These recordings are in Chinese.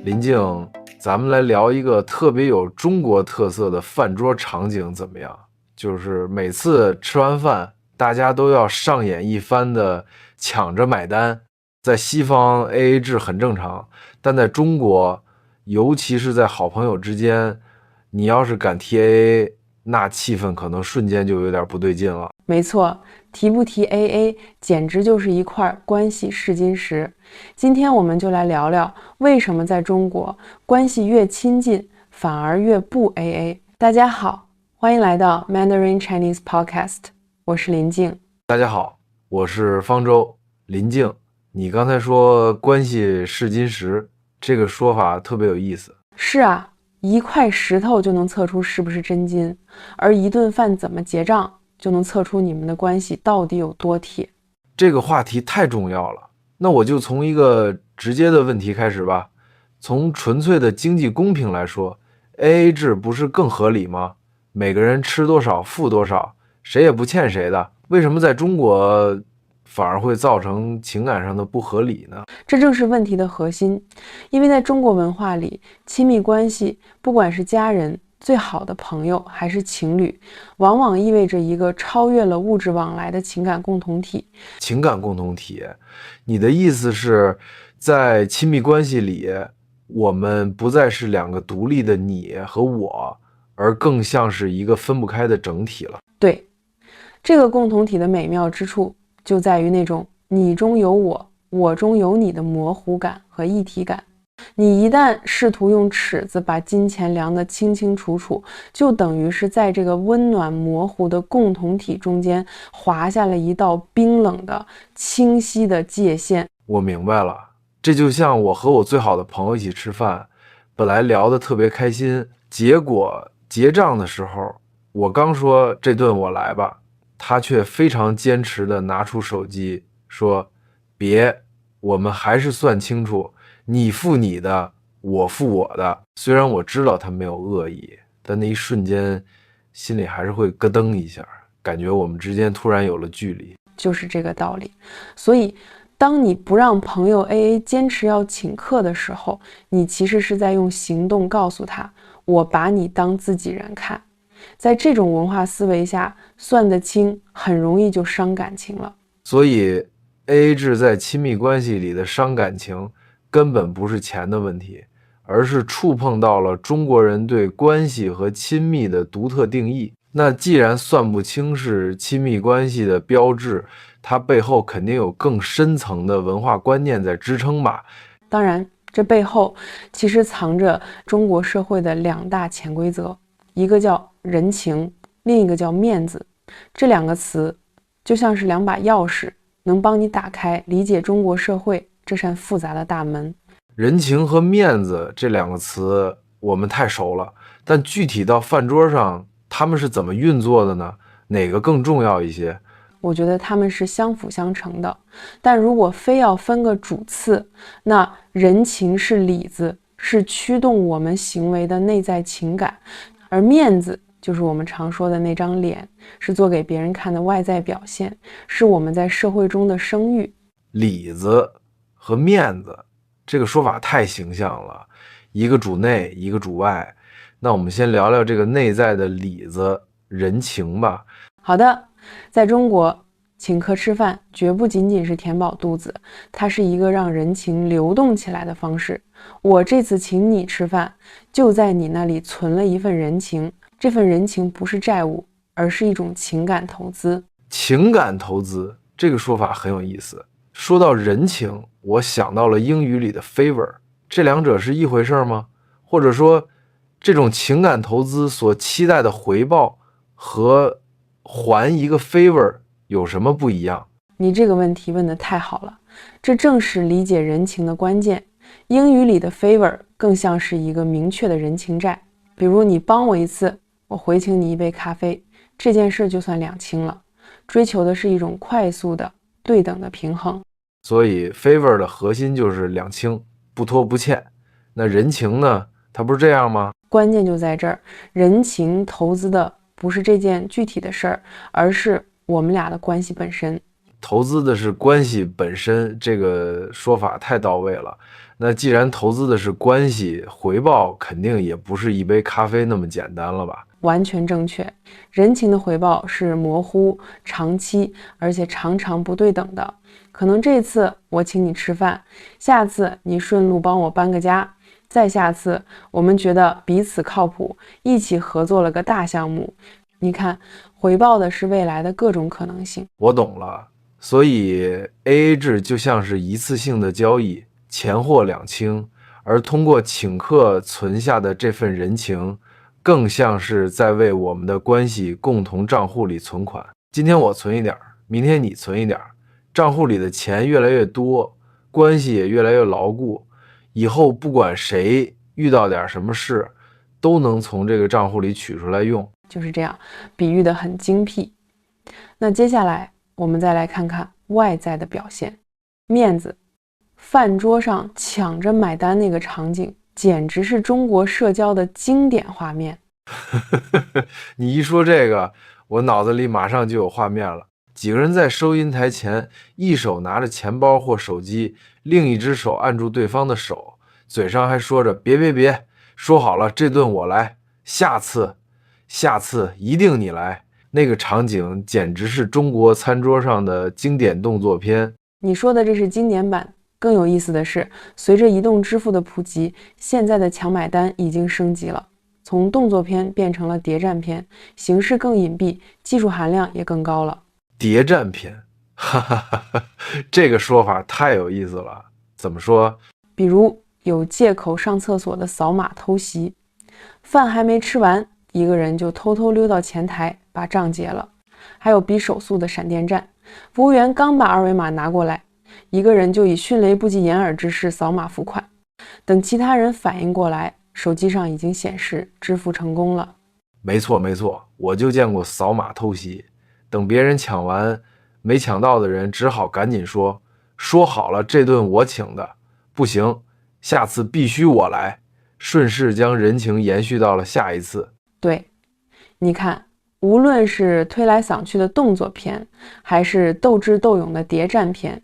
林静，咱们来聊一个特别有中国特色的饭桌场景怎么样？就是每次吃完饭，大家都要上演一番的抢着买单。在西方 AA 制很正常，但在中国，尤其是在好朋友之间，你要是敢提 AA，那气氛可能瞬间就有点不对劲了。没错，提不提 AA 简直就是一块关系试金石。今天我们就来聊聊为什么在中国关系越亲近反而越不 AA。大家好，欢迎来到 Mandarin Chinese Podcast， 我是林静。大家好，我是方舟。林静，你刚才说关系试金石，这个说法特别有意思。是啊，一块石头就能测出是不是真金，而一顿饭怎么结账就能测出你们的关系到底有多铁。这个话题太重要了，那我就从一个直接的问题开始吧。从纯粹的经济公平来说， AA 制不是更合理吗？每个人吃多少付多少，谁也不欠谁的。为什么在中国反而会造成情感上的不合理呢？这正是问题的核心，因为在中国文化里，亲密关系不管是家人、最好的朋友还是情侣，往往意味着一个超越了物质往来的情感共同体。情感共同体，你的意思是在亲密关系里，我们不再是两个独立的你和我，而更像是一个分不开的整体了。对，这个共同体的美妙之处就在于那种你中有我，我中有你的模糊感和一体感。你一旦试图用尺子把金钱量得清清楚楚，就等于是在这个温暖模糊的共同体中间划下了一道冰冷的清晰的界限。我明白了，这就像我和我最好的朋友一起吃饭，本来聊得特别开心，结果结账的时候，我刚说这顿我来吧，他却非常坚持地拿出手机说别，我们还是算清楚，你付你的，我付我的。虽然我知道他没有恶意，但那一瞬间心里还是会咯噔一下，感觉我们之间突然有了距离。就是这个道理。所以当你不让朋友 AA 坚持要请客的时候，你其实是在用行动告诉他，我把你当自己人看。在这种文化思维下，算得清很容易就伤感情了。所以 AA 制在亲密关系里的伤感情根本不是钱的问题，而是触碰到了中国人对关系和亲密的独特定义。那既然算不清是亲密关系的标志，它背后肯定有更深层的文化观念在支撑吧。当然，这背后其实藏着中国社会的两大潜规则，一个叫人情，另一个叫面子。这两个词就像是两把钥匙，能帮你打开理解中国社会这扇复杂的大门。人情和面子这两个词我们太熟了，但具体到饭桌上，他们是怎么运作的呢？哪个更重要一些？我觉得他们是相辅相成的，但如果非要分个主次，那人情是里子，是驱动我们行为的内在情感，而面子就是我们常说的那张脸，是做给别人看的外在表现，是我们在社会中的声誉。里子和面子这个说法太形象了，一个主内，一个主外。那我们先聊聊这个内在的里子，人情吧。好的，在中国，请客吃饭绝不仅仅是填饱肚子，它是一个让人情流动起来的方式。我这次请你吃饭，就在你那里存了一份人情，这份人情不是债务，而是一种情感投资。情感投资这个说法很有意思。说到人情，我想到了英语里的 favor， 这两者是一回事吗？或者说，这种情感投资所期待的回报和还一个 favor 有什么不一样？你这个问题问得太好了，这正是理解人情的关键。英语里的 favor 更像是一个明确的人情债，比如你帮我一次，我回请你一杯咖啡，这件事就算两清了。追求的是一种快速的对等的平衡。所以 favor 的核心就是两清，不拖不欠。那人情呢？它不是这样吗？关键就在这儿，人情投资的不是这件具体的事儿，而是我们俩的关系本身。投资的是关系本身，这个说法太到位了。那既然投资的是关系，回报肯定也不是一杯咖啡那么简单了吧？完全正确，人情的回报是模糊、长期，而且常常不对等的。可能这次我请你吃饭，下次你顺路帮我搬个家，再下次我们觉得彼此靠谱，一起合作了个大项目。你看，回报的是未来的各种可能性。我懂了，所以 AA 制就像是一次性的交易，钱货两清，而通过请客存下的这份人情，更像是在为我们的关系共同账户里存款。今天我存一点，明天你存一点，账户里的钱越来越多，关系也越来越牢固，以后不管谁遇到点什么事，都能从这个账户里取出来用。就是这样，比喻得很精辟。那接下来我们再来看看外在的表现，面子。饭桌上抢着买单那个场景，简直是中国社交的经典画面。你一说这个，我脑子里马上就有画面了。几个人在收银台前，一手拿着钱包或手机，另一只手按住对方的手，嘴上还说着别，说好了这顿我来，下次一定你来。那个场景简直是中国餐桌上的经典动作片。你说的这是经典版。更有意思的是，随着移动支付的普及，现在的抢买单已经升级了，从动作片变成了谍战片，形式更隐蔽，技术含量也更高了。谍战片，哈哈哈哈，这个说法太有意思了。怎么说？比如有借口上厕所的扫码偷袭，饭还没吃完，一个人就偷偷溜到前台把账结了。还有比手速的闪电战，服务员刚把二维码拿过来，一个人就以迅雷不及掩耳之势扫码付款，等其他人反应过来，手机上已经显示支付成功了。没错，我就见过扫码偷袭，等别人抢完，没抢到的人只好赶紧说好了这顿我请的，不行，下次必须我来，顺势将人情延续到了下一次。对，你看，无论是推来搡去的动作片，还是斗智斗勇的谍战片，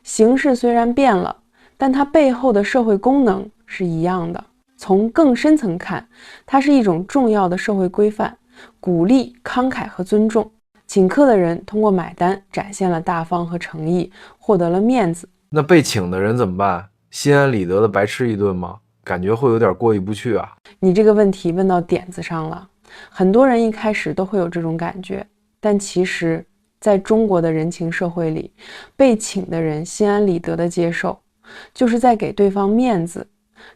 形式虽然变了，但它背后的社会功能是一样的。从更深层看，它是一种重要的社会规范，鼓励慷慨和尊重。请客的人通过买单展现了大方和诚意，获得了面子。那被请的人怎么办？心安理得的白吃一顿吗？感觉会有点过意不去啊。你这个问题问到点子上了，很多人一开始都会有这种感觉，但其实在中国的人情社会里，被请的人心安理得的接受，就是在给对方面子，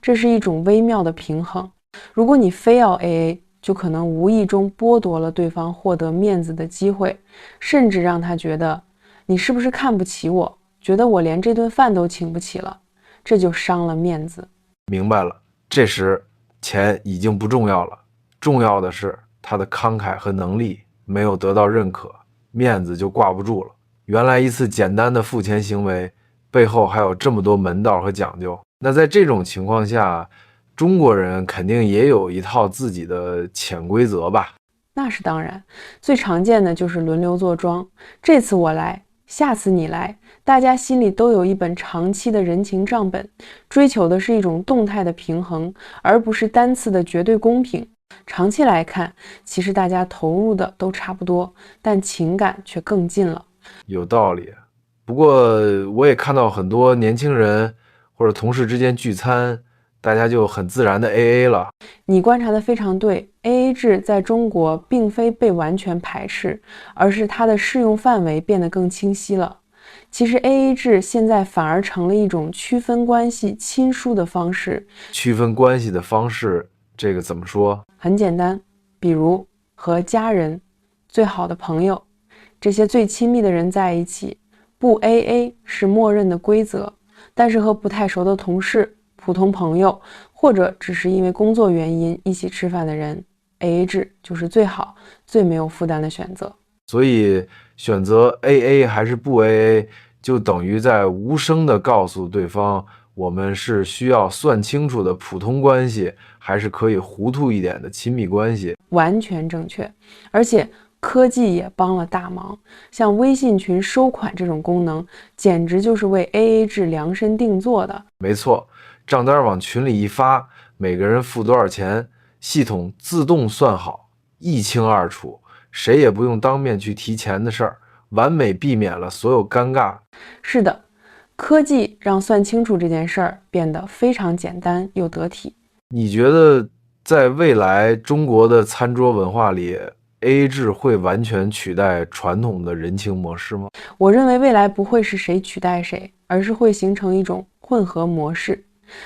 这是一种微妙的平衡。如果你非要 AA， 就可能无意中剥夺了对方获得面子的机会，甚至让他觉得你是不是看不起我，觉得我连这顿饭都请不起了，这就伤了面子。明白了，这时钱已经不重要了，重要的是他的慷慨和能力没有得到认可，面子就挂不住了。原来一次简单的付钱行为背后还有这么多门道和讲究。那在这种情况下，中国人肯定也有一套自己的潜规则吧？那是当然，最常见的就是轮流坐庄，这次我来，下次你来，大家心里都有一本长期的人情账本，追求的是一种动态的平衡，而不是单次的绝对公平。长期来看，其实大家投入的都差不多，但情感却更近了。有道理。不过我也看到很多年轻人或者同事之间聚餐，大家就很自然的 AA 了。你观察的非常对， AA 制在中国并非被完全排斥，而是它的适用范围变得更清晰了。其实 AA 制现在反而成了一种区分关系亲疏的方式。区分关系的方式，这个怎么说？很简单，比如和家人、最好的朋友这些最亲密的人在一起，不 AA 是默认的规则，但是和不太熟的同事、普通朋友，或者只是因为工作原因一起吃饭的人， AA 制就是最好、最没有负担的选择。所以选择 AA 还是不 AA， 就等于在无声地告诉对方，我们是需要算清楚的普通关系，还是可以糊涂一点的亲密关系。完全正确。而且科技也帮了大忙。像微信群收款这种功能，简直就是为 AA 制量身定做的。没错，账单往群里一发，每个人付多少钱，系统自动算好，一清二楚，谁也不用当面去提钱的事儿，完美避免了所有尴尬。是的，科技让算清楚这件事儿变得非常简单又得体。你觉得在未来中国的餐桌文化里，AA 制会完全取代传统的人情模式吗？我认为未来不会是谁取代谁，而是会形成一种混合模式。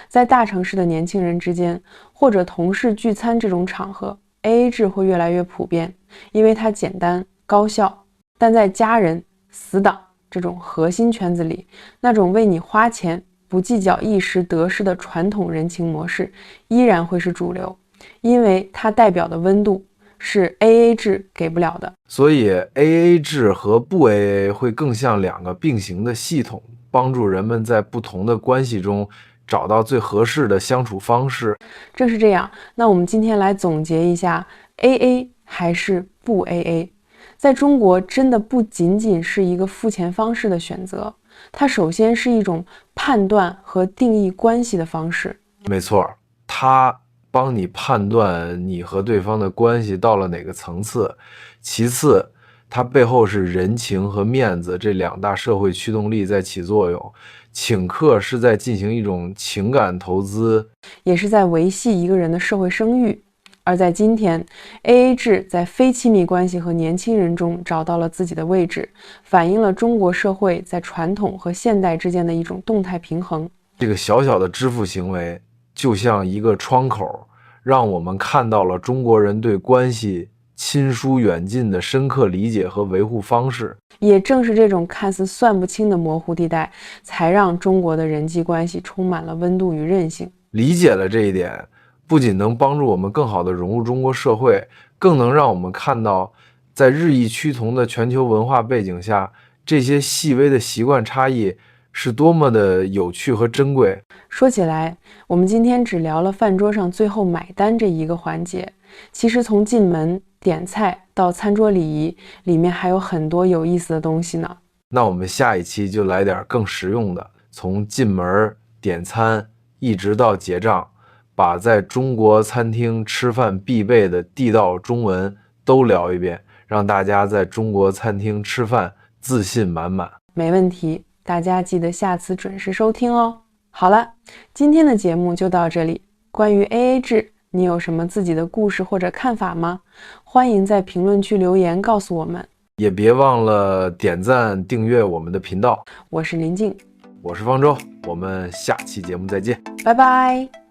在大城市的年轻人之间，或者同事聚餐这种场合， AA 制会越来越普遍，因为它简单高效。但在家人、死党这种核心圈子里，那种为你花钱不计较一时得失的传统人情模式依然会是主流，因为它代表的温度是 AA 制给不了的。所以 AA 制和不 AA 会更像两个并行的系统，帮助人们在不同的关系中找到最合适的相处方式。正是这样，那我们今天来总结一下 AA 还是不 AA。在中国，真的不仅仅是一个付钱方式的选择，它首先是一种判断和定义关系的方式。没错，它帮你判断你和对方的关系到了哪个层次。其次，它背后是人情和面子这两大社会驱动力在起作用。请客是在进行一种情感投资，也是在维系一个人的社会声誉。而在今天， AA 制在非亲密关系和年轻人中找到了自己的位置，反映了中国社会在传统和现代之间的一种动态平衡。这个小小的支付行为就像一个窗口，让我们看到了中国人对关系亲疏远近的深刻理解和维护方式。也正是这种看似算不清的模糊地带，才让中国的人际关系充满了温度与韧性。理解了这一点，不仅能帮助我们更好地融入中国社会，更能让我们看到在日益趋同的全球文化背景下，这些细微的习惯差异是多么的有趣和珍贵。说起来，我们今天只聊了饭桌上最后买单这一个环节，其实从进门点菜到餐桌礼仪，里面还有很多有意思的东西呢。那我们下一期就来点更实用的，从进门点餐一直到结账，把在中国餐厅吃饭必备的地道中文都聊一遍，让大家在中国餐厅吃饭自信满满。没问题，大家记得下次准时收听哦。好了，今天的节目就到这里。关于 AA 制，你有什么自己的故事或者看法吗？欢迎在评论区留言告诉我们。也别忘了点赞订阅我们的频道。我是林静，我是方舟，我们下期节目再见，拜拜。